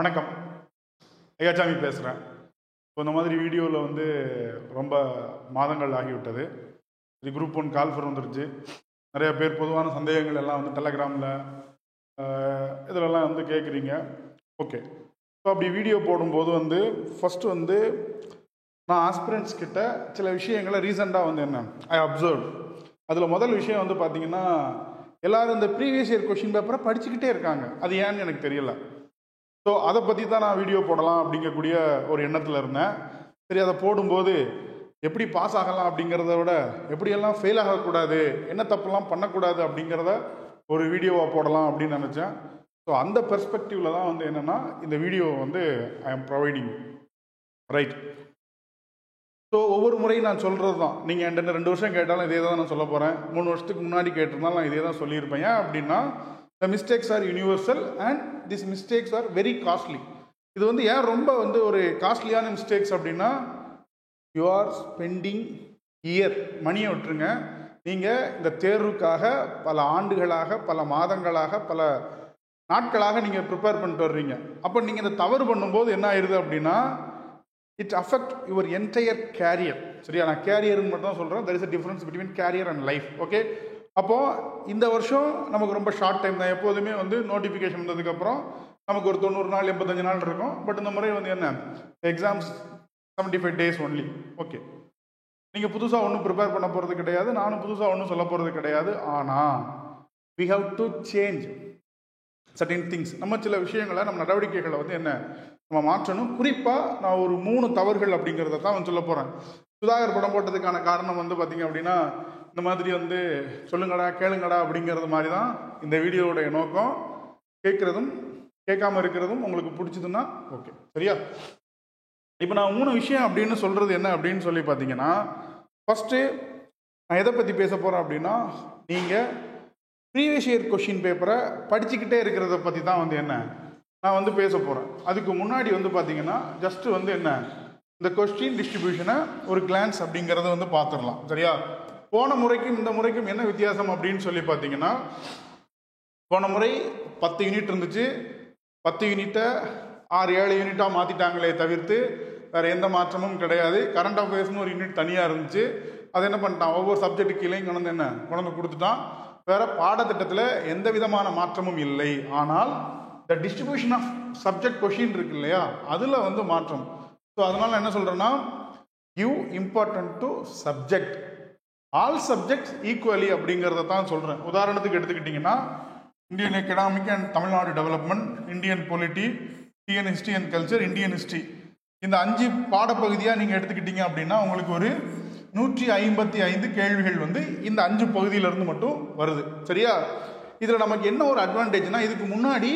வணக்கம். ஐயாச்சாமி பேசுகிறேன். இப்போ இந்த மாதிரி வீடியோவில் ரொம்ப மாதங்கள் ஆகிவிட்டது. இது குரூப் 1 கால்ஃபர் வந்துருச்சு. நிறைய பேர் பொதுவான சந்தேகங்கள் எல்லாம் டெலகிராமில் இதிலெல்லாம் கேட்குறீங்க. ஓகே, ஸோ அப்படி வீடியோ போடும்போது ஃபஸ்ட்டு நான் ஆஸ்பிரண்ட்ஸ் கிட்ட சில விஷயங்களை ரீசெண்டாக என்ன ஐ அப்சர்வ். அதில் முதல் விஷயம் பார்த்தீங்கன்னா, எல்லோரும் இந்த ப்ரீவியஸ் இயர் கொஷின் பேப்பரை படிச்சுக்கிட்டே இருக்காங்க. அது ஏன்னு எனக்கு தெரியல. ஸோ அதை பற்றி தான் நான் வீடியோ போடலாம் அப்படிங்கக்கூடிய ஒரு எண்ணத்தில் இருந்தேன். சரி, அதை போடும்போது எப்படி பாஸ் ஆகலாம் அப்படிங்கிறத விட எப்படியெல்லாம் ஃபெயில் ஆகக்கூடாது, என்ன தப்புலாம் பண்ணக்கூடாது அப்படிங்கிறத ஒரு வீடியோவாக போடலாம் அப்படின்னு நினச்சேன். ஸோ அந்த பெர்ஸ்பெக்டிவில் தான் என்னென்னா இந்த video I am providing right. So ஒவ்வொரு முறையும் நான் சொல்கிறது தான். நீங்கள் என்கிட்ட 2 வருஷம் கேட்டாலும் இதே தான் நான் சொல்ல போகிறேன். 3 வருஷத்துக்கு முன்னாடி கேட்டிருந்தாலும் நான் இதே தான் சொல்லியிருப்பேன். ஏன் அப்படின்னா, the mistakes are universal and these mistakes are very costly. இது ஏன் ரொம்ப ஒரு காஸ்ட்லியான மிஸ்டேக்ஸ் அப்படின்னா, யூ ஆர் ஸ்பெண்டிங் இயர் மணியை விட்டுருங்க. நீங்கள் இந்த தேர்வுக்காக பல ஆண்டுகளாக, பல மாதங்களாக, பல நாட்களாக நீங்கள் ப்ரிப்பேர் பண்ணிட்டு வர்றீங்க. அப்போ நீங்கள் இந்த தவறு பண்ணும்போது என்ன ஆயிடுது அப்படின்னா, it affect your entire career. சரியா, நான் கேரியர்னு மட்டும் தான் சொல்கிறேன். There is a difference between career and life. Okay, அப்போது இந்த வருஷம் நமக்கு ரொம்ப ஷார்ட் டைம் தான். எப்போதுமே நோட்டிஃபிகேஷன் வந்ததுக்கப்புறம் நமக்கு ஒரு 90 நாள் 85 நாள் இருக்கும். பட் இந்த முறை என்ன எக்ஸாம்ஸ் 75 days ஒன்லி. ஓகே, நீங்கள் புதுசாக ஒன்றும் ப்ரிப்பேர் பண்ண போகிறது கிடையாது, நானும் புதுசாக ஒன்றும் சொல்ல போகிறது கிடையாது. ஆனால் we have to change certain things. நம்ம சில விஷயங்களை, நம்ம நடவடிக்கைகளை நம்ம மாற்றணும். குறிப்பாக நான் ஒரு 3 தவறுகள் அப்படிங்கிறத தான் சொல்ல போகிறேன். சுதாகர் படம் போட்டதுக்கான காரணம் பார்த்தீங்க அப்படின்னா, இந்த மாதிரி சொல்லுங்கடா கேளுங்கடா அப்படிங்கிறது மாதிரி தான் இந்த வீடியோவுடைய நோக்கம். கேட்குறதும் கேட்காம இருக்கிறதும் உங்களுக்கு பிடிச்சதுன்னா ஓகே, சரியா. இப்போ நான் 3 விஷயம் அப்படின்னு சொல்கிறது என்ன அப்படின்னு சொல்லி பார்த்தீங்கன்னா, ஃபஸ்ட்டு நான் எதை பற்றி பேச போகிறேன் அப்படின்னா, நீங்கள் ப்ரீவியஸ் இயர் கொஷின் பேப்பரை படிச்சுக்கிட்டே இருக்கிறத பற்றி தான் என்ன நான் பேச போகிறேன். அதுக்கு முன்னாடி பார்த்தீங்கன்னா ஜஸ்ட்டு என்ன இந்த கொஸ்டின் டிஸ்ட்ரிபியூஷனை ஒரு கிளான்ஸ் அப்படிங்கிறத பார்த்துடலாம். சரியா, போன முறைக்கும் இந்த முறைக்கும் என்ன வித்தியாசம் அப்படின்னு சொல்லி பார்த்தீங்கன்னா, போன முறை 10 யூனிட் இருந்துச்சு. 10 யூனிட்டை 6-7 யூனிட்டாக மாற்றிட்டாங்களே தவிர்த்து வேறு எந்த மாற்றமும் கிடையாது. கரண்ட் அஃபேர்ஸ்னு ஒரு யூனிட் தனியாக இருந்துச்சு. அது என்ன பண்ணிட்டான், ஒவ்வொரு சப்ஜெக்ட்டுக்கு கீழே கொண்டு கொடுத்துட்டான். வேறு பாடத்திட்டத்தில் எந்த விதமான மாற்றமும் இல்லை. ஆனால் the distribution of subject question இருக்கு இல்லையா, அதில் மாற்றம். ஸோ அதனால் என்ன சொல்கிறேன்னா, give important to subject, all subjects equally அப்படிங்கிறத தான் சொல்கிறேன். உதாரணத்துக்கு எடுத்துக்கிட்டிங்கன்னா, Indian economic and Tamil Nadu development, Indian polity, Indian history and culture, Indian history, இந்த 5 பாடப்பகுதியாக நீங்கள் எடுத்துக்கிட்டீங்க அப்படின்னா உங்களுக்கு ஒரு 155 கேள்விகள் இந்த 5 பகுதியிலிருந்து மட்டும் வருது. சரியா, இதில் நமக்கு என்ன ஒரு அட்வான்டேஜ்னா, இதுக்கு முன்னாடி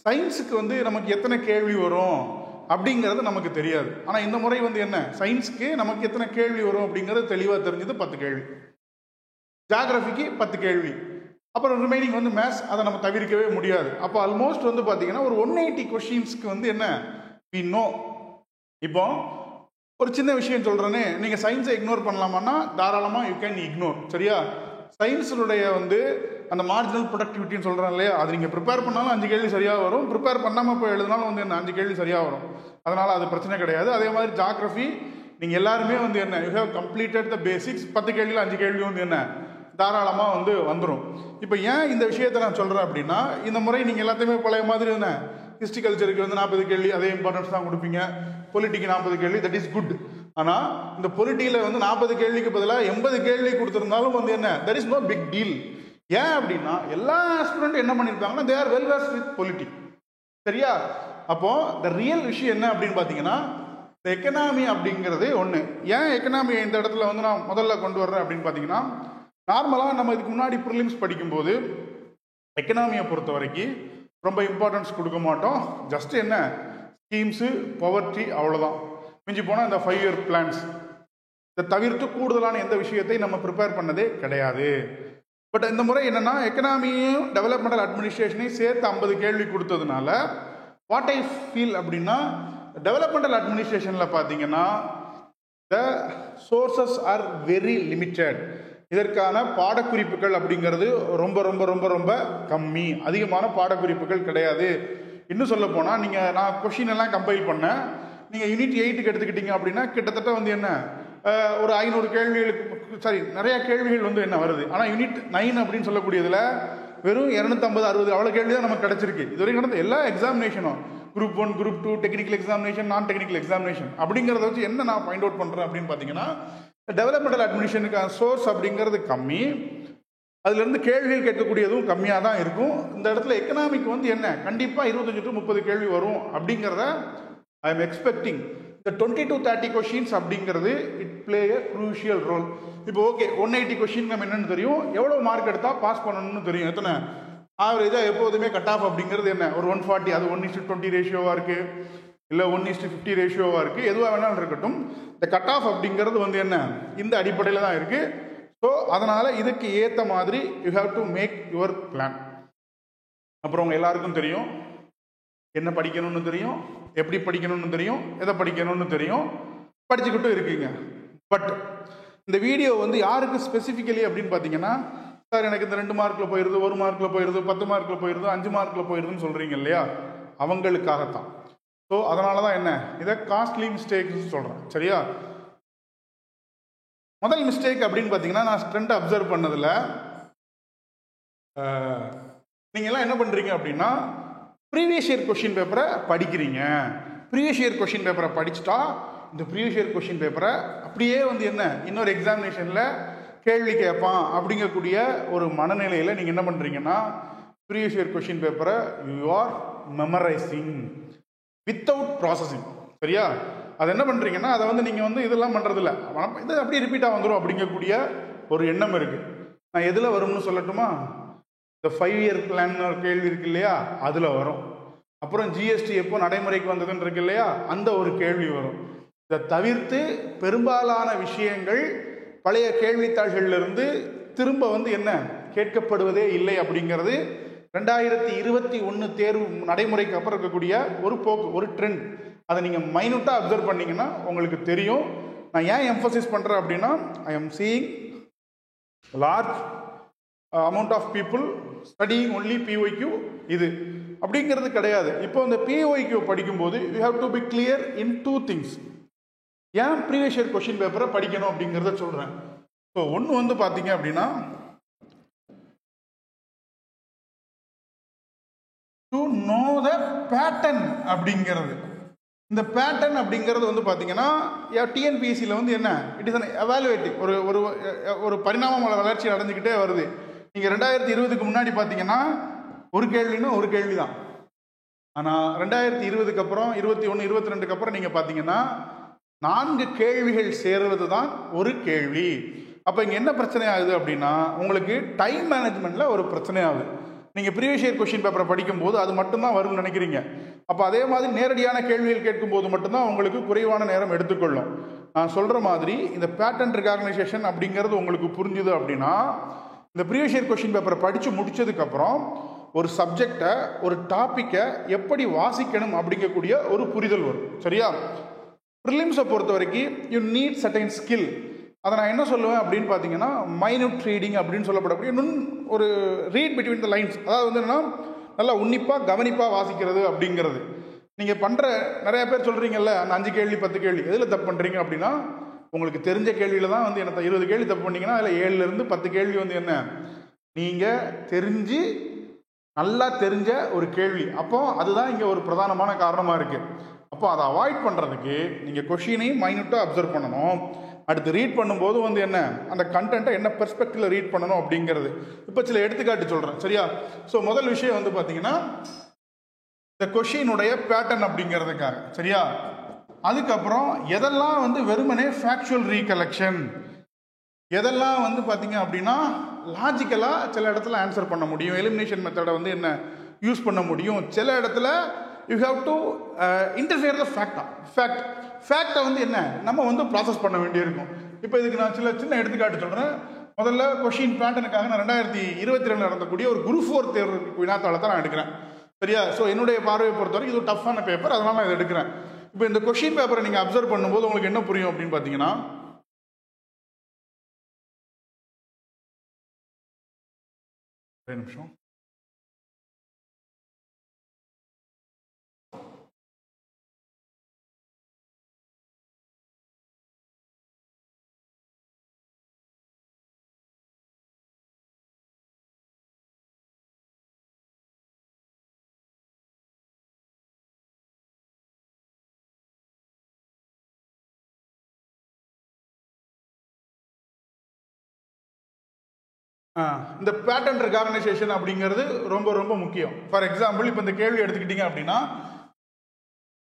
சயின்ஸுக்கு நமக்கு எத்தனை கேள்வி வரும் அப்படிங்கிறது நமக்கு தெரியாது. ஆனால் இந்த முறை என்ன, சயின்ஸுக்கு நமக்கு எத்தனை கேள்வி வரும் அப்படிங்கிறது தெளிவாக தெரிஞ்சது. 10 கேள்வி, ஜியாகிரபிக்கு 10 கேள்வி, அப்புறம் ரிமைனிங் மேத்ஸ், அதை நம்ம தவிர்க்கவே முடியாது. அப்போ ஆல்மோஸ்ட் பார்த்தீங்கன்னா ஒரு 180 கொஷின்ஸ்க்கு என்ன வி நோ. இப்போ ஒரு சின்ன விஷயம் சொல்கிறேன்னே, நீங்கள் சயின்ஸை இக்னோர் பண்ணலாமான்னா தாராளமாக யூ கேன் இக்னோர். சரியா, சயின்ஸுடைய அந்த மார்ஜினல் ப்ரொடக்டிவிட்டின்னு சொல்கிறேன் இல்லையா, அது நீங்கள் ப்ரிப்பேர் பண்ணாலும் 5 கேள்வி சரியாக வரும், ப்ரிப்பேர் பண்ணாமல் போய் எழுதினாலும் என்ன 5 கேள்வி சரியாக வரும். அதனால் அது பிரச்சனை கிடையாது. அதே மாதிரி ஜியாகிரபி நீங்கள் எல்லாருமே என்ன you have completed the basics. 10 கேள்வியில் 5 கேள்வி என்ன தாராளமாக வந்துடும். இப்போ ஏன் இந்த விஷயத்தை நான் சொல்கிறேன் அப்படின்னா, இந்த முறை நீங்கள் எல்லாத்தையுமே பழைய மாதிரி ஹிஸ்ட்ரி கல்ச்சருக்கு 40 கேள்வி அதே இம்பார்ட்டன்ஸ் தான் கொடுப்பீங்க, பொலிட்டிக்கு 40 கேள்வி, தட் இஸ் குட். ஆனால் இந்த பொலிட்டியில் 40 கேள்விக்கு பதிலாக 80 கேள்வி கொடுத்துருந்தாலும் என்ன that is no big deal. ஏன் அப்படின்னா எல்லா ஆஸ்பிரண்ட் என்ன பண்ணியிருக்காங்கன்னா, they are well versed with polity. சரியா, அப்போ த ரியல் விஷயம் என்ன அப்படின்னு பார்த்தீங்கன்னா, இந்த எக்கனாமி அப்படிங்கிறது ஒன்று. ஏன் எக்கனாமியை இந்த இடத்துல நான் முதல்ல கொண்டு வர்றேன் அப்படின்னு பார்த்தீங்கன்னா, நார்மலாக நம்ம இதுக்கு முன்னாடி ப்ரிலிம்ஸ் படிக்கும்போது எக்கனாமியை பொறுத்த வரைக்கும் ரொம்ப இம்பார்ட்டன்ஸ் கொடுக்க மாட்டோம். ஜஸ்ட் என்ன ஸ்கீம்ஸு, பவர்ட்டி, அவ்வளோதான். மிஞ்சி போனால் இந்த 5 year பிளான்ஸ், இதை தவிர்த்து கூடுதலான எந்த விஷயத்தை நம்ம ப்ரிப்பேர் பண்ணதே கிடையாது. பட் இந்த முறை என்னென்னா, எக்கனாமியும் டெவலப்மெண்டல் அட்மினிஸ்ட்ரேஷனையும் சேர்த்து 50 கேள்வி கொடுத்ததுனால வாட் ஐ ஃபீல் அப்படின்னா, டெவலப்மெண்டல் அட்மினிஸ்ட்ரேஷனில் பார்த்தீங்கன்னா த சோர்சஸ் ஆர் வெரி லிமிட்டட். இதற்கான பாடக்குறிப்புகள் அப்படிங்கிறது ரொம்ப ரொம்ப ரொம்ப ரொம்ப கம்மி. அதிகமான பாடக்குறிப்புகள் கிடையாது. இன்னும் சொல்ல போனால் நான் கொஷின் எல்லாம் கம்பைல் பண்ணேன். நீங்கள் யூனிட் 8க்கு எடுத்துக்கிட்டீங்க அப்படின்னா கிட்டத்தட்ட வந்து என்ன ஒரு 500 கேள்விகளுக்கு நிறைய கேள்விகள் வந்து என்ன வருது. ஆனால் யூனிட் 9 அப்படின்னு சொல்லக்கூடியதில் வெறும் 250 60 அவ்வளோ கேள்வி தான் நமக்கு கிடச்சிருக்கு. இதுவரைக்கும் நடந்த எல்லா எக்ஸாமினேஷனும் குரூப் 1 குரூப் 2 டெக்னிக்கல் எக்ஸாமினேஷன் நான் டெக்னிக்கல் எக்ஸாமினேஷன் அப்படிங்கிறத வச்சு என்ன நான் ஃபைண்ட் அவுட் பண்ணுறேன் அப்படின்னு பார்த்தீங்கன்னா டெவலப்மெண்டல் அட்மினிஸ்ட்ரேஷனுக்கான சோர்ஸ் அப்படிங்கிறது கம்மி, அதுலேருந்து கேள்விகள் கேட்கக்கூடியதும் கம்மியாக தான் இருக்கும். இந்த இடத்துல எக்கனாமிக் வந்து என்ன கண்டிப்பாக 25 to 30 கேள்வி வரும் அப்படிங்கிறத ஐ எம் எக்ஸ்பெக்டிங். இந்த 20 to 30 கொஷின்ஸ் அப்படிங்கிறது it play a crucial role. இப்போ ஓகே 180 கொஷின் நம்ம என்னென்னு தெரியும், எவ்வளோ மார்க் எடுத்தால் பாஸ் பண்ணணும்னு தெரியும். எத்தனை ஆவரேஜாக எப்போதுமே கட் ஆஃப் அப்படிங்கிறது என்ன ஒரு 140, அது 1:20 ரேஷியோவாக இருக்குது, இல்லை 1:50 ரேஷியோவாக இருக்குது, எதுவாக வேணாலும் இருக்கட்டும். இந்த கட் ஆஃப் அப்படிங்கிறது வந்து என்ன இந்த அடிப்படையில் தான் இருக்குது. ஸோ அதனால் இதுக்கு ஏற்ற மாதிரி you have to make your plan. அப்புறம் உங்கள் எல்லாருக்கும் தெரியும் என்ன படிக்கணும்னு தெரியும், எப்படி படிக்கணும்னு தெரியும், எதை படிக்கணும்னு தெரியும், படிச்சுக்கிட்டும் இருக்கீங்க. பட் இந்த வீடியோ வந்து யாருக்கு ஸ்பெசிஃபிக்கலி அப்படின்னு பார்த்தீங்கன்னா, சார் எனக்கு இந்த 2 மார்க்கில் போயிடுது, 1 மார்க்கில் போயிடுது, 10 மார்க்கில் போயிடுது, 5 மார்க்கில் போயிடுதுன்னு சொல்கிறீங்க இல்லையா, அவங்களுக்காகத்தான். ஸோ அதனால தான் என்ன இதை காஸ்ட்லி மிஸ்டேக்ஸ் சொல்கிறேன். சரியா? முதல் மிஸ்டேக் அப்படின்னு பார்த்தீங்கன்னா நான் ஸ்ட்ரெண்ட் அப்சர்வ் பண்ணதில் நீங்கள் எல்லாம் என்ன பண்ணுறீங்க அப்படின்னா ப்ரீவியஸ் இயர் கொஷின் பேப்பரை படிக்கிறீங்க. ப்ரீவியஸ் இயர் கொஷின் பேப்பரை படிச்சுட்டா இந்த ப்ரீவியஸ் இயர் கொஷின் பேப்பரை அப்படியே வந்து என்ன இன்னொரு எக்ஸாமினேஷனில் கேள்வி கேட்பான் அப்படிங்கக்கூடிய ஒரு மனநிலையில் நீங்கள் என்ன பண்ணுறீங்கன்னா ப்ரீவியஸ் இயர் கொஷின் பேப்பரை you are memorising without processing. சரியா? அது என்ன பண்ணுறீங்கன்னா அதை வந்து நீங்கள் வந்து இதெல்லாம் பண்ணுறதில்ல, இது அப்படியே ரிப்பீட்டாக வந்துடும் அப்படிங்கக்கூடிய ஒரு எண்ணம் இருக்குது. நான் எதில் வரும்னு சொல்லட்டுமா, இந்த 5 இயர் பிளான் ஒரு கேள்வி இருக்கு இல்லையா அதில் வரும். அப்புறம் ஜிஎஸ்டி எப்போ நடைமுறைக்கு வந்ததுன்னு இருக்கு இல்லையா அந்த ஒரு கேள்வி வரும். இதை தவிர்த்து பெரும்பாலான விஷயங்கள் பழைய கேள்வித்தாள்களிலிருந்து திரும்ப வந்து என்ன கேட்கப்படுவதே இல்லை அப்படிங்கிறது 2021 தேர்வு நடைமுறைக்கு அப்புறம் இருக்கக்கூடிய ஒரு போக்கு, ஒரு ட்ரெண்ட். அதை நீங்கள் மைனூட்டாக அப்சர்வ் பண்ணிங்கன்னா உங்களுக்கு தெரியும். நான் ஏன் எம்ஃபசிஸ் பண்ணுறேன் அப்படின்னா I am seeing large amount of people studying only PYQ. இது அப்படிங்கிறது கிடையாது. இப்போ இந்த பிஒய்க்யூ படிக்கும்போது you have to be clear in 2 things. ஏன் ப்ரீவியஸ் இயர் கொஷின் பேப்பரை படிக்கணும் அப்படிங்கிறத சொல்கிறேன். ஸோ ஒன்று வந்து பார்த்தீங்க அப்படின்னா டு நோ த பேட்டர்ன் அப்படிங்கிறது. இந்த பேட்டர்ன் அப்படிங்கிறது வந்து பார்த்தீங்கன்னா டிஎன்பிஎஸ்சியில் வந்து என்ன இட் இஸ் அன் எவாலுவேட்டிவ் ஒரு ஒரு ஒரு பரிணாம வளர்ச்சி அடைஞ்சிக்கிட்டே வருது. நீங்கள் 2020க்கு முன்னாடி பார்த்தீங்கன்னா ஒரு கேள்வின்னா ஒரு கேள்வி தான். ஆனால் 2020க்கு அப்புறம் 21 22க்கு அப்புறம் நீங்கள் பார்த்தீங்கன்னா 4 கேள்விகள் சேர்றது தான் ஒரு கேள்வி. அப்போ இங்கே என்ன பிரச்சனை ஆகுது அப்படின்னா உங்களுக்கு டைம் மேனேஜ்மெண்ட்டில் ஒரு பிரச்சனை ஆகுது. நீங்கள் ப்ரீவியஸ் இயர் கொஷின் பேப்பரை படிக்கும்போது அது மட்டும்தான் வரும்னு நினைக்கிறீங்க. அப்போ அதே மாதிரி நேரடியான கேள்விகள் கேட்கும்போது மட்டும்தான் உங்களுக்கு குறைவான நேரம் எடுத்துக்கொள்ளும். நான் சொல்கிற மாதிரி இந்த பேட்டர்ன் ரெகக்னைசேஷன் அப்படிங்கிறது உங்களுக்கு புரிஞ்சுது அப்படின்னா இந்த ப்ரீவியஸ் இயர் கொஷின் பேப்பரை படித்து முடித்ததுக்கப்புறம் ஒரு சப்ஜெக்டை ஒரு டாப்பிக்கை எப்படி வாசிக்கணும் அப்படிங்கக்கூடிய ஒரு புரிதல் வரும். சரியா? ப்ரிலிம்ஸை பொறுத்த வரைக்கும் யூ நீட் சர்டைன் ஸ்கில். அதை நான் என்ன சொல்லுவேன் அப்படின்னு பார்த்தீங்கன்னா மைனூட் ரீடிங் அப்படின்னு சொல்லப்படக்கூடிய ஒரு ரீட் பிட்வீன் த லைன்ஸ். அதாவது வந்து என்னன்னா நல்லா உன்னிப்பாக கவனிப்பாக வாசிக்கிறது அப்படிங்கிறது. நீங்கள் பண்ணுற நிறைய பேர் சொல்கிறீங்கல்ல அந்த 5 கேள்வி 10 கேள்வி எதில் தப்பு பண்ணுறீங்க அப்படின்னா உங்களுக்கு தெரிஞ்ச கேள்வியில் தான் வந்து என்ன 20 கேள்வி தப்பு பண்ணிங்கன்னா அதில் 7லேருந்து 10 கேள்வி வந்து என்ன நீங்கள் தெரிஞ்சு நல்லா தெரிஞ்ச ஒரு கேள்வி. அப்போ அதுதான் இங்கே ஒரு பிரதானமான காரணமாக இருக்குது. அப்போ அதை அவாய்ட் பண்ணுறதுக்கு நீங்கள் கொஷினையும் மைனூட்டாக அப்சர்வ் பண்ணணும். அடுத்து ரீட் பண்ணும்போது வந்து என்ன அந்த கண்டென்ட்டை என்ன பெர்ஸ்பெக்டிவ்ல ரீட் பண்ணணும் அப்படிங்கிறது. இப்போ சில எடுத்துக்காட்டு சொல்கிறேன். சரியா? ஸோ முதல் விஷயம் வந்து பார்த்தீங்கன்னா இந்த கொஷினுடைய பேட்டர்ன் அப்படிங்கிறதுக்காக. சரியா? அதுக்கப்புறம் எதெல்லாம் வந்து வெறுமனே ஃபேக்சுவல் ரீகலெக்ஷன், எதெல்லாம் வந்து பார்த்தீங்க அப்படின்னா லாஜிக்கலாக சில இடத்துல ஆன்சர் பண்ண முடியும், எலிமினேஷன் மெத்தடை வந்து என்ன யூஸ் பண்ண முடியும், சில இடத்துல யூ ஹாவ் டு இன்டர்ஃபியர் த ஃபேக்டை வந்து என்ன நம்ம வந்து ப்ராசஸ் பண்ண வேண்டியிருக்கும். இப்போ இதுக்கு நான் சின்ன எடுத்துக்காட்டு சொல்கிறேன். முதல்ல கொஷின் பேட்டர்னுக்காக நான் 2022 நடந்தக்கூடிய ஒரு குரூப் 4 தேர்வு வினாத்தாளத்தை நான் எடுக்கிறேன். சரியா? ஸோ என்னுடைய பார்வையை பொறுத்தவரைக்கும் இது ஒரு டஃப்பான பேப்பர், அதனால் நான் இதை எடுக்கிறேன். இப்போ இந்த கொஷின் பேப்பரை நீங்கள் அப்சர்வ் பண்ணும்போது உங்களுக்கு என்ன புரியும் அப்படின்னு பார்த்தீங்கன்னா ஒரு நிமிஷம் இந்த பேட்டர்ன் ரெகக்னைசேஷன் அப்படிங்கிறது ரொம்ப ரொம்ப முக்கியம். ஃபார் எக்ஸாம்பிள், இப்போ இந்த கேள்வி எடுத்துக்கிட்டீங்க அப்படின்னா,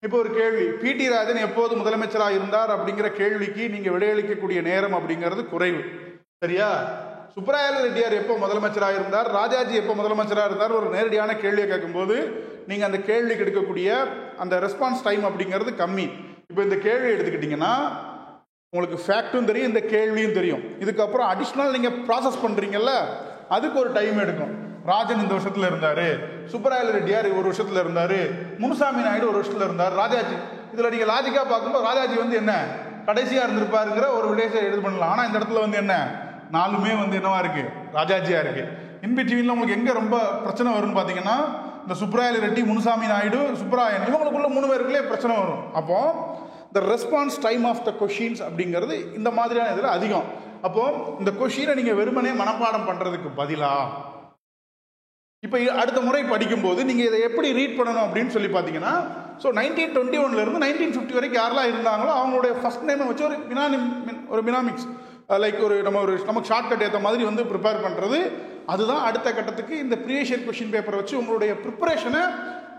இப்போ ஒரு கேள்வி, பிடி ராஜன் எப்போது முதலமைச்சராக இருந்தார் அப்படிங்கிற கேள்விக்கு நீங்க விடையளிக்கக்கூடிய நேரம் அப்படிங்கிறது குறைவு. சரியா? சுப்பராயலு ரெட்டியார் எப்போ முதலமைச்சராக இருந்தார், ராஜாஜி எப்போ முதலமைச்சராக இருந்தார், ஒரு நேரடியான கேள்வியை கேட்கும்போது நீங்க அந்த கேள்விக்கு எடுக்கக்கூடிய அந்த ரெஸ்பான்ஸ் டைம் அப்படிங்கிறது கம்மி. இப்போ இந்த கேள்வி எடுத்துக்கிட்டீங்கன்னா உங்களுக்கு ஃபேக்டும் தெரியும், இந்த கேள்வியும் தெரியும். இதுக்கப்புறம் அடிஷ்னல் நீங்க ப்ராசஸ் பண்றீங்கல்ல, அதுக்கு ஒரு டைம் எடுக்கும். ராஜன் இந்த வருஷத்துல இருந்தாரு, சுப்பராயலு ரெட்டியார் ஒரு வருஷத்துல இருந்தாரு, முனுசாமி நாயுடு ஒரு வருஷத்துல இருந்தார், ராஜாஜி. இதுல நீங்க லாஜிக்கா பார்க்கும்போது ராஜாஜி என்ன கடைசியா இருந்திருப்பாருங்கிற ஒரு விடயத்தை எழுது பண்ணலாம். ஆனா இந்த இடத்துல என்ன நாலுமே என்னவா இருக்கு, ராஜாஜியா இருக்கு. இன்பிட்வீன்ல உங்களுக்கு எங்க ரொம்ப பிரச்சனை வரும்னு பாத்தீங்கன்னா, இந்த சுப்பராயலு ரெட்டி, முனுசாமி நாயுடு, சுப்பராயன், இவங்களுக்குள்ள 3 பேருக்குள்ளே பிரச்சனை வரும். அப்போ இந்த response time of the questions அப்படிங்கிறது இந்த மாதிரியான இதில் அதிகம். அப்போ இந்த கொஷினை நீங்க வெறுமனே மனப்பாடம் பண்றதுக்கு பதிலா இப்போ அடுத்த முறை படிக்கும்போது நீங்க இதை எப்படி ரீட் பண்ணணும் அப்படின்னு சொல்லி பார்த்தீங்கன்னா, ஸோ 1921 இருந்து 1950 வரைக்கும் யாரெல்லாம் இருந்தாங்களோ அவங்களுடைய ஃபர்ஸ்ட் நேமை வச்சு ஒரு மினாமிக்ஸ் லைக் நமக்கு ஷார்ட்கட் ஏற்ற மாதிரி ப்ரிப்பேர் பண்றது. அதுதான் அடுத்த கட்டத்துக்கு இந்த ப்ரீவியஸ் இயர் கொஸ்டின் பேப்பரை வச்சு உங்களுடைய ப்ரிப்பரேஷனை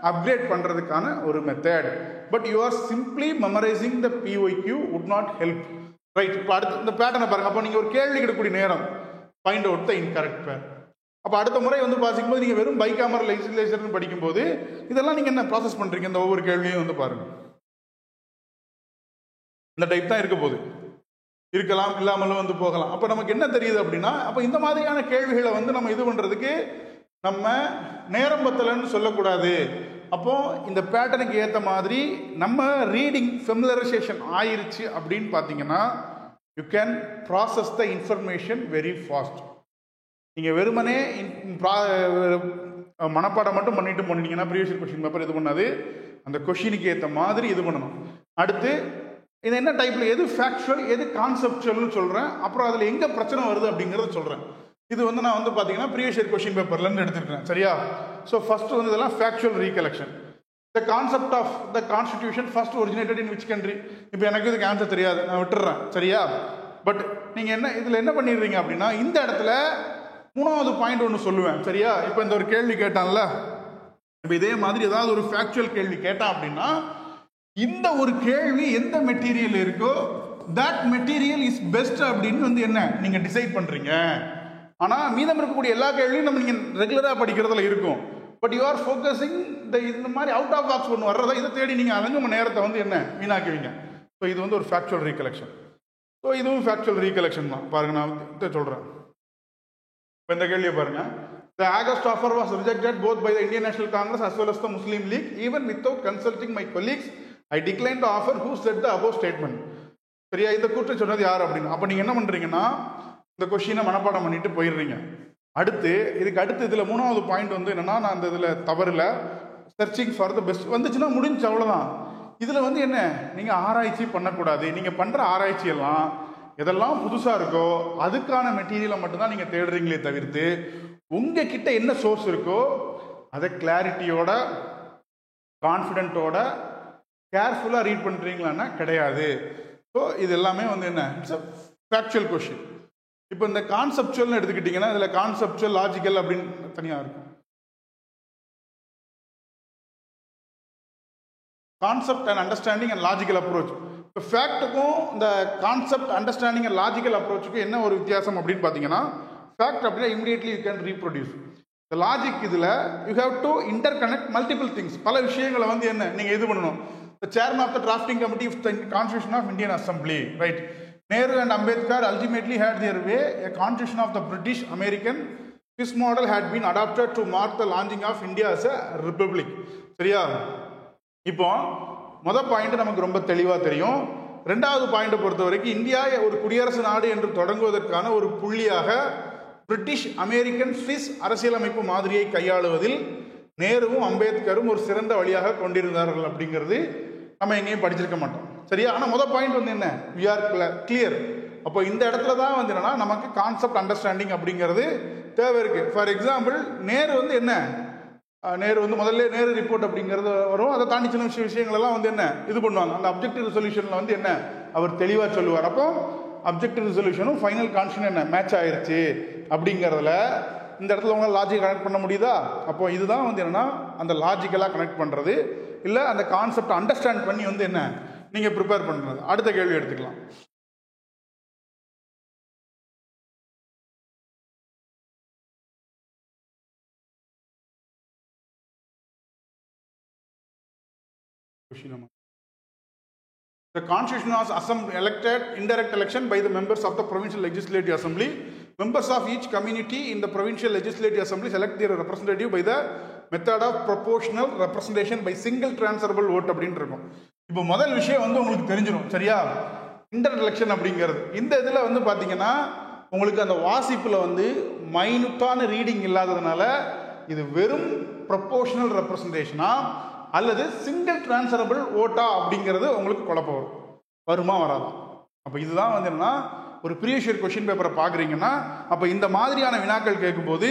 அப்கிரேட் பண்றதுக்கான ஒரு method. But you are simply memorising the PYQ would not help. Right? இப்போ அடுத்து இந்த பேட்டர்னை பாருங்க. அப்போ நீங்க ஒரு கேள்வி எடுக்கக்கூடிய நேரம் ஃபைண்ட் அவுட் த இன்கரெக்ட் பேர். அப்போ அடுத்த முறை பார்க்கும்போது நீங்க வெறும் பைகாமரல் லெஜிஸ்லேச்சர்னு படிக்கும்போது இதெல்லாம் நீங்க என்ன ப்ராசஸ் பண்றீங்க, இந்த ஒவ்வொரு கேள்வியும் பாருங்க. இந்த டைப் தான் இருக்க போகுது, இருக்கலாம் இல்லாமலும் போகலாம். அப்போ நமக்கு என்ன தெரியுது அப்படின்னா, அப்போ இந்த மாதிரியான கேள்விகளை நம்ம இது பண்றதுக்கு நம்ம நேரம் பத்தலன்னு சொல்லக்கூடாது. அப்போ இந்த பேட்டர்னுக்கு ஏற்ற மாதிரி நம்ம ரீடிங் ஃபெமிலரைசேஷன் ஆயிருச்சு அப்படின்னு பார்த்தீங்கன்னா, you can process the information very fast. நீங்கள் வெறுமனே மனப்பாடம் மட்டும் பண்ணிட்டு போனீங்கன்னா ப்ரீவியஸ் கொஸ்டின் பேப்பர் இது பண்ணாது. அந்த கொஷினுக்கு ஏற்ற மாதிரி இது பண்ணணும். அடுத்து இது என்ன டைப்பில், எது ஃபேக்சுவல் எது கான்செப்டுவல்னு சொல்கிறேன். அப்புறம் அதில் எங்கே பிரச்சனை வருது அப்படிங்கிறத சொல்கிறேன். இது நான் பார்த்தீங்கன்னா ப்ரீவியஸ் இயர் கொஸ்டின் பேப்பர்லேருந்து எடுத்துருக்கேன். சரியா? ஸோ ஃபர்ஸ்ட் இதெல்லாம் factual recollection. The concept of the constitution first originated in which country. இப்போ எனக்கு இதுக்கு ஆன்சர் தெரியாது, நான் விட்டுறேன். சரியா? பட் நீங்கள் இதில் என்ன பண்ணிடுறீங்க அப்படின்னா, இந்த இடத்துல 3வது பாயிண்ட் ஒன்று சொல்லுவேன். சரியா? இப்போ இந்த ஒரு கேள்வி கேட்டான்ல, இப்போ இதே மாதிரி ஏதாவது ஒரு ஃபேக்சுவல் கேள்வி கேட்டான் அப்படின்னா, இந்த ஒரு கேள்வி எந்த மெட்டீரியல் இருக்கோ தட் மெட்டீரியல் இஸ் பெஸ்ட் அப்படின்னு என்ன நீங்க டிசைட் பண்றீங்க. ஆனா மீதம் இருக்கக்கூடிய எல்லா கேள்வியும் நீங்க ரெகுலரா படிக்கிறதுல இருக்கும். பட் யூ ஆர் ஃபோக்கஸிங் இந்த மாதிரி அவுட் ஆஃப் பாக்ஸ் ஒன்று வர்றதா இதை தேடி நீங்க அலைஞ்சு உங்க நேரத்தை என்ன வீணாக்குவீங்க. ஸோ இது ஒரு ஃபேக்சுவல் ரீகலெக்ஷன். ஸோ இதுவும் ஃபேக்சுவல் ரீகலெக்ஷன் தான். பாருங்க, நான் சொல்றேன். இப்போ இந்த கேள்வியை பாருங்க. The August offer was rejected both by the Indian National Congress as well as the Muslim League. Even without consulting my colleagues, I declined the offer. Who said the above statement? சரியா? இந்த கூற்றை சொன்னது யார் அப்படின்னு. அப்போ நீங்கள் என்ன பண்ணுறீங்கன்னா, இந்த கொஷினை மனப்பாடம் பண்ணிட்டு போயிடுறீங்க. இதுக்கு அடுத்து இதில் 3வது பாயிண்ட் என்னன்னா, நான் அந்த இதில் தவறில்ல, சர்ச்சிங் ஃபார் த பெஸ்ட் வந்துச்சுன்னா முடிஞ்சு, அவ்வளோதான். இதில் என்ன நீங்கள் ஆராய்ச்சி பண்ணக்கூடாது. நீங்கள் பண்ணுற ஆராய்ச்சி எல்லாம் எதெல்லாம் புதுசாக இருக்கோ அதுக்கான மெட்டீரியலை மட்டும்தான் நீங்கள் தேடுறீங்களே தவிர்த்து உங்ககிட்ட என்ன சோர்ஸ் இருக்கோ அதை கிளாரிட்டியோட கான்ஃபிடென்ட்டோட கேர்ஃபுல்லாக ரீட் பண்ணுறீங்களான்னா கிடையாது. ஸோ இது எல்லாமே என்ன, இட்ஸ் அ ஃபேக்சுவல் கொஷின். இப்போ இந்த கான்செப்சுவல்னு எடுத்துக்கிட்டிங்கன்னா இதில் கான்செப்சுவல் லாஜிக்கல் அப்படின்னு தனியாக இருக்கும். Concept and understanding and logical approach. இப்போ ஃபேக்ட்டுக்கும் இந்த கான்செப்ட் அண்டர்ஸ்டாண்டிங் அண்ட் லாஜிக்கல் அப்ரோச்சுக்கும் என்ன ஒரு வித்தியாசம் அப்படின்னு பார்த்தீங்கன்னா, ஃபேக்ட் அப்படின்னா இமிடியேட்லி யூ கேன் ரீப்ரொடியூஸ். இந்த லாஜிக் இதில் you have to inter connect multiple things. பல விஷயங்களை என்ன நீங்கள் இது பண்ணணும். The chairman of the drafting committee of the Constitution of Indian Assembly, right? Nehru and Ambedkar ultimately had their way. A constitution of the British American Swiss model had been adopted to mark the launching of India as a republic. சரியா? இப்போ முதல் point நமக்கு ரொம்ப தெளிவாக தெரியும். 2வது பாயிண்டை பொறுத்த வரைக்கும் இந்தியா ஒரு குடியரசு நாடு என்று தொடங்குவதற்கான ஒரு புள்ளியாக பிரிட்டிஷ் அமெரிக்கன் சுவிஸ் அரசியலமைப்பு மாதிரியை கையாளுவதில் நேருவும் அம்பேத்கரும் ஒரு சிறந்த வழியாக கொண்டிருந்தார்கள் அப்படிங்கிறது நம்ம எங்கேயும் படிச்சிருக்க மாட்டோம். சரியா? ஆனால் முதல் பாயிண்ட் என்ன, வி ஆர் கிளியர். அப்போ இந்த இடத்துல தான் என்னன்னா நமக்கு கான்செப்ட் அண்டர்ஸ்டாண்டிங் அப்படிங்கிறது தேவை இருக்கு. ஃபார் எக்ஸாம்பிள், நேரு என்ன, நேரு முதல்ல நேரு ரிப்போர்ட் அப்படிங்கிறது வரும். அதை தாண்டி சின்ன விஷயங்கள் எல்லாம் என்ன இது பண்ணுவாங்க. அந்த அப்ஜெக்டிவ் ரெசல்யூஷன்ல என்ன அவர் தெளிவாக சொல்லுவார். அப்போ அப்ஜெக்டிவ் ரெசல்யூஷனும் ஃபைனல் கான்ஸ்டியூஷன் என்ன மேட்ச் ஆயிருச்சு. அப்படிங்கிறதுல இந்த இடத்துல உங்களால் லாஜிக் கனெக்ட் பண்ண முடியுதா? அப்போ இதுதான் வந்து என்னன்னா அந்த லாஜிக்கலாக கனெக்ட் பண்ணுறது, இல்லை அந்த கான்செப்ட் அண்டர்ஸ்டாண்ட் பண்ணி வந்து என்ன நீங்கள் ப்ரிப்பேர் பண்ணுறது. அடுத்த கேள்வி எடுத்துக்கலாம். The Constitution was elected indirect election by the members of the Provincial Legislative Assembly. Members of each community in the Provincial Legislative Assembly select their representative by the method of proportional representation by single transferable vote அப்படின்னு இருக்கும். இப்போ முதல் விஷயம் வந்து உங்களுக்கு தெரிஞ்சிடும், சரியா? Internal election அப்படிங்கிறது இந்த இதில் வந்து பார்த்தீங்கன்னா உங்களுக்கு அந்த வாசிப்பில் வந்து மைனூட்டான ரீடிங் இல்லாததுனால இது வெறும் ப்ரொபோர்ஷனல் ரெப்ரசன்டேஷனா அல்லது சிங்கிள் டிரான்ஸ்ஃபரபிள் ஓட்டா அப்படிங்கிறது உங்களுக்கு குழப்பம் வருமா வராதா? அப்போ இதுதான் வந்து என்னன்னா ஒரு ப்ரீவியஸ் இயர் கொஸ்டின் பேப்பரை பார்க்குறீங்கன்னா அப்போ இந்த மாதிரியான வினாக்கள் கேட்கும்போது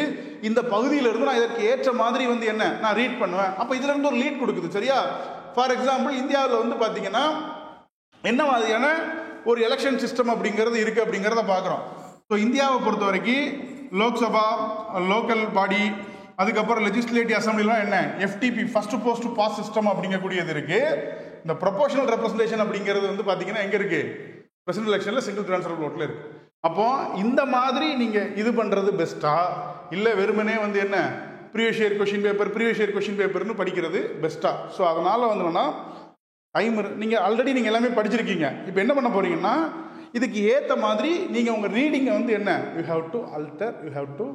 இந்த பகுதியிலிருந்து நான் இதற்கு ஏற்ற மாதிரி வந்து என்ன நான் ரீட் பண்ணுவேன். அப்போ இதுல இருந்து ஒரு லீட் கொடுக்குது, சரியா? ஃபார் எக்ஸாம்பிள் இந்தியாவில் வந்து பார்த்தீங்கன்னா என்ன மாதிரியான ஒரு எலெக்ஷன் சிஸ்டம் அப்படிங்கிறது இருக்குது அப்படிங்கிறத பார்க்குறோம். ஸோ இந்தியாவை பொறுத்த வரைக்கும் லோக்சபா, லோக்கல் பாடி, அதுக்கப்புறம் லெஜிஸ்லேட்டிவ் அசம்பிளிலாம் என்ன FTP first post past system அப்படிங்கக்கூடியது இருக்குது. இந்த ப்ரொபோர்ஷனல் ரெப்ரசன்டேஷன் அப்படிங்கிறது வந்து பார்த்தீங்கன்னா எங்கே இருக்குது? பிரசிடென்ட் எலெக்ஷனில் சிங்கிள் டிரான்ஸ்ஃபர் ஓட்டில் இருக்குது. அப்போ இந்த மாதிரி நீங்கள் இது பண்ணுறது பெஸ்ட்டா இல்லை வெறுமனே வந்து என்ன ப்ரீவியஸ் இயர் கொஷின் பேப்பர்னு படிக்கிறது பெஸ்ட்டா? ஸோ அதனால் வந்து என்னன்னா டைம் நீங்கள் ஆல்ரெடி நீங்கள் எல்லாமே படிச்சிருக்கீங்க. இப்போ என்ன பண்ண போறீங்கன்னா இதுக்கு ஏற்ற மாதிரி நீங்கள் உங்கள் ரீடிங்கை வந்து என்ன you have to அல்டர், you have to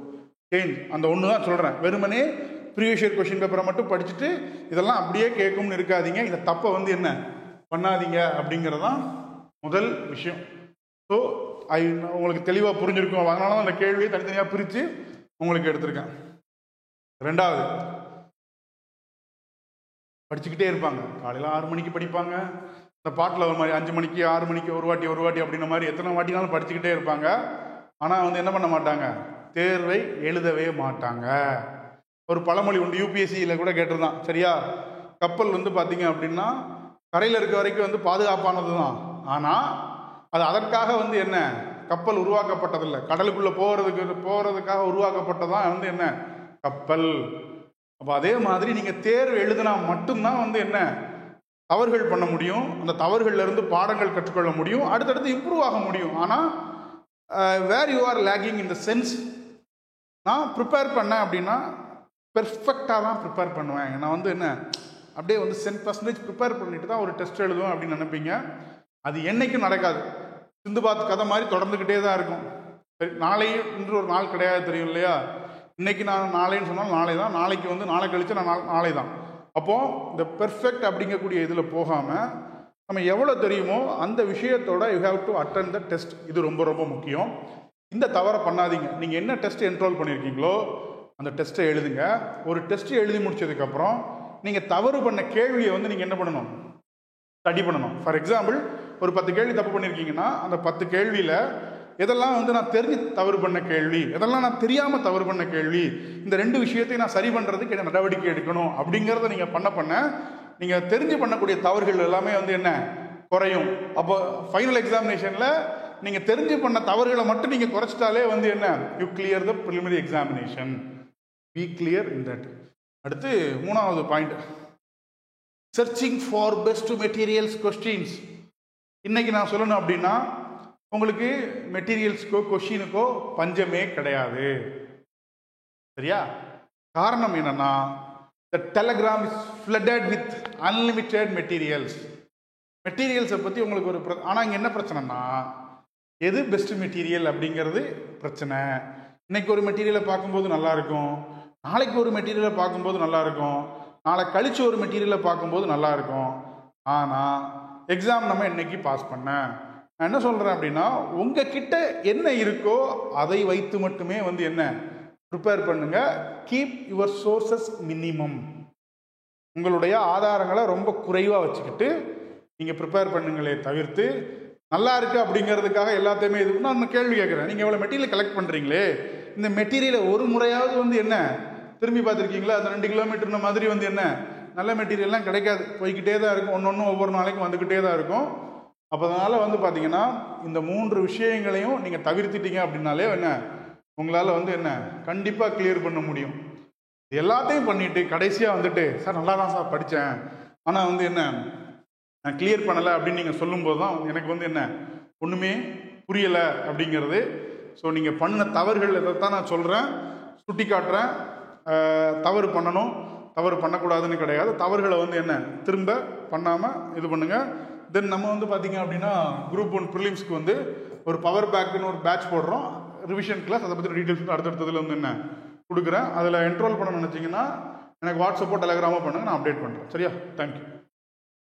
change. அந்த ஒன்று தான் சொல்கிறேன். வெறுமனே ப்ரீவியஸ் இயர் கொஷின் பேப்பரை மட்டும் படிச்சுட்டு இதெல்லாம் அப்படியே கேட்கும்னு இருக்காதீங்க. இந்த தப்பை வந்து என்ன பண்ணாதீங்க அப்படிங்கிறதான் முதல் விஷயம். ஸோ உங்களுக்கு தெளிவாக புரிஞ்சிருக்கும். அதனால தான் அந்த கேள்வியை தனித்தனியாக பிரித்து உங்களுக்கு எடுத்திருக்கேன். ரெண்டாவது, படிச்சுக்கிட்டே இருப்பாங்க. காலையில் 6 மணிக்கு படிப்பாங்க, இந்த பாட்டில் ஒரு மாதிரி 5 மணிக்கு 6 மணிக்கு ஒரு வாட்டி அப்படின்ற மாதிரி எத்தனை வாட்டினாலும் படிச்சுக்கிட்டே இருப்பாங்க. ஆனால் வந்து என்ன பண்ண மாட்டாங்க, தேர்வை எழுதவே மாட்டாங்க. ஒரு பழமொழி உண்டு, யூபிஎஸ்சியில் கூட கேட்டிருந்தான், சரியா? கப்பல் வந்து பார்த்தீங்க அப்படின்னா கரையில் இருக்க வரைக்கும் வந்து பாதுகாப்பானது தான். ஆனால் அது அதற்காக வந்து என்ன கப்பல் உருவாக்கப்பட்டதில்லை. கடலுக்குள்ளே போகிறதுக்காக உருவாக்கப்பட்டதான் வந்து என்ன கப்பல். அப்போ அதே மாதிரி நீங்கள் தேர்வு எழுதினா மட்டும்தான் வந்து என்ன தவறுகள் பண்ண முடியும். அந்த தவறுகள்லேருந்து பாடங்கள் கற்றுக்கொள்ள முடியும், அடுத்தடுத்து இம்ப்ரூவ் ஆக முடியும். ஆனால் where you are lacking in the sense, நான் ப்ரிப்பேர் பண்ணேன் அப்படின்னா பெர்ஃபெக்டாக தான் ப்ரிப்பேர் பண்ணுவேன். நான் வந்து என்ன அப்படியே வந்து 100% ப்ரிப்பேர் பண்ணிட்டு தான் ஒரு டெஸ்ட் எழுதுவேன் அப்படின்னு நினைப்பீங்க. அது என்னைக்கும் நடக்காது. சிந்துபாத் கதை மாதிரி தொடர்ந்துக்கிட்டே தான் இருக்கும். சரி, நாளையும் இன்று ஒரு நாள் கிடையாது, தெரியும் இல்லையா? இன்னைக்கு நான் நாளைன்னு சொன்னால் நாளை தான், நாளைக்கு வந்து நாளை கழிச்சு நான் நாளை தான். அப்போது இந்த பெர்ஃபெக்ட் அப்படிங்கக்கூடிய இதில் போகாமல் நம்ம எவ்வளோ தெரியுமோ அந்த விஷயத்தோட you have to attend the test. இது ரொம்ப ரொம்ப முக்கியம். இந்த தவறை பண்ணாதீங்க. நீங்கள் என்ன டெஸ்ட் என்ரோல் பண்ணியிருக்கீங்களோ அந்த டெஸ்ட்டை எழுதுங்க. ஒரு டெஸ்ட்டு எழுதி முடிச்சதுக்கப்புறம் நீங்கள் தவறு பண்ண கேள்வியை வந்து நீங்கள் என்ன பண்ணணும், ஸ்டடி பண்ணணும். ஃபார் எக்ஸாம்பிள் ஒரு 10 கேள்வி தப்பு பண்ணியிருக்கீங்கன்னா அந்த 10 கேள்வியில் எதெல்லாம் வந்து நான் தெரிஞ்சு தவறு பண்ண கேள்வி, எதெல்லாம் நான் தெரியாமல் தவறு பண்ண கேள்வி, இந்த 2 விஷயத்தையும் நான் சரி பண்ணுறதுக்கு என்ன நடவடிக்கை எடுக்கணும் அப்படிங்கிறத நீங்கள் பண்ண நீங்கள் தெரிஞ்சு பண்ணக்கூடிய தவறுகள் எல்லாமே வந்து என்ன குறையும். அப்போ ஃபைனல் எக்ஸாமினேஷனில் நீங்கள் தெரிஞ்சு பண்ண தவறுகளை மட்டும் நீங்கள் குறைச்சிட்டாலே வந்து என்ன you clear the preliminary examination. B clear in that. அடுத்து 3வது point, searching for best materials questions. இன்னைக்கு நான் சொல்லணும் அப்படின்னா உங்களுக்கு மெட்டீரியல்ஸ்க்கோ கொஸ்டினுக்கோ பஞ்சமே கிடையாது, சரியா? காரணம் என்னன்னா the telegram is flooded with unlimited materials. மெட்டீரியல்ஸை பற்றி உங்களுக்கு ஒரு ஆனால் இங்கே என்ன பிரச்சனைனா எது பெஸ்ட் மெட்டீரியல் அப்படிங்கிறது பிரச்சனை. இன்னைக்கு ஒரு மெட்டீரியலை பார்க்கும்போது நல்லா இருக்கும், நாளைக்கு ஒரு மெட்டீரியலை பார்க்கும்போது நல்லா இருக்கும், நாளை கழிச்சு ஒரு மெட்டீரியலை பார்க்கும்போது நல்லா இருக்கும். ஆனால் எக்ஸாம் நம்ம இன்னைக்கு பாஸ் பண்ண நான் என்ன சொல்கிறேன் அப்படின்னா உங்ககிட்ட என்ன இருக்கோ அதை வைத்து மட்டுமே வந்து என்ன ப்ரிப்பேர் பண்ணுங்க. Keep your sources minimum. உங்களுடைய ஆதாரங்களை ரொம்ப குறைவாக வச்சுக்கிட்டு நீங்கள் ப்ரிப்பேர் பண்ணுங்களே தவிர்த்து நல்லா இருக்குது அப்படிங்கிறதுக்காக எல்லாத்தையுமே இது நான் கேள்வி கேட்குறேன். நீங்கள் எவ்வளோ மெட்டீரியல் கலெக்ட் பண்ணுறீங்களே, இந்த மெட்டீரியலை ஒரு முறையாவது வந்து என்ன திரும்பி பார்த்துருக்கீங்களா? அந்த 2 கிலோமீட்டர்ன மாதிரி வந்து என்ன நல்ல மெட்டீரியல்லாம் கிடைக்காது, போய்கிட்டே தான் இருக்கும். ஒன்று ஒவ்வொரு நாளைக்கும் வந்துக்கிட்டே தான் இருக்கும். அப்போ அதனால் வந்து பார்த்தீங்கன்னா இந்த 3 விஷயங்களையும் நீங்கள் தவிர்த்துட்டீங்க அப்படின்னாலே என்ன உங்களால் வந்து என்ன கண்டிப்பாக கிளியர் பண்ண முடியும். எல்லாத்தையும் பண்ணிவிட்டு கடைசியாக வந்துட்டு சார் நல்லா தான் சார் படித்தேன், ஆனால் வந்து என்ன நான் கிளியர் பண்ணலை அப்படின்னு நீங்கள் சொல்லும்போது தான் எனக்கு வந்து என்ன ஒன்றுமே புரியலை அப்படிங்கிறது. ஸோ நீங்கள் பண்ண தவறுகள் இதைத்தான் நான் சொல்கிறேன், சுட்டி காட்டுறேன். தவறு பண்ணணும், தவறு பண்ணக்கூடாதுன்னு கிடையாது. தவறுகளை வந்து என்ன திரும்ப பண்ணாமல் இது பண்ணுங்கள். தென் நம்ம வந்து பார்த்திங்க அப்படின்னா குரூப் 1 ப்ரிலிம்ஸ்க்கு வந்து ஒரு பவர் பேக்குன்னு ஒரு பேட்ச் போடுறோம், ரிவிஷன் கிளாஸ். அதை பற்றி டீட்டெயில்ஸ் வந்து அடுத்தடுத்ததில் வந்து என்ன கொடுக்குறேன். அதில் என்ரோல் பண்ண நினச்சிங்கன்னா எனக்கு வாட்ஸ்அப்போ டெலகிராமோ பண்ணுங்கள், நான் அப்டேட் பண்ணுறேன். சரியா? தேங்க்யூ.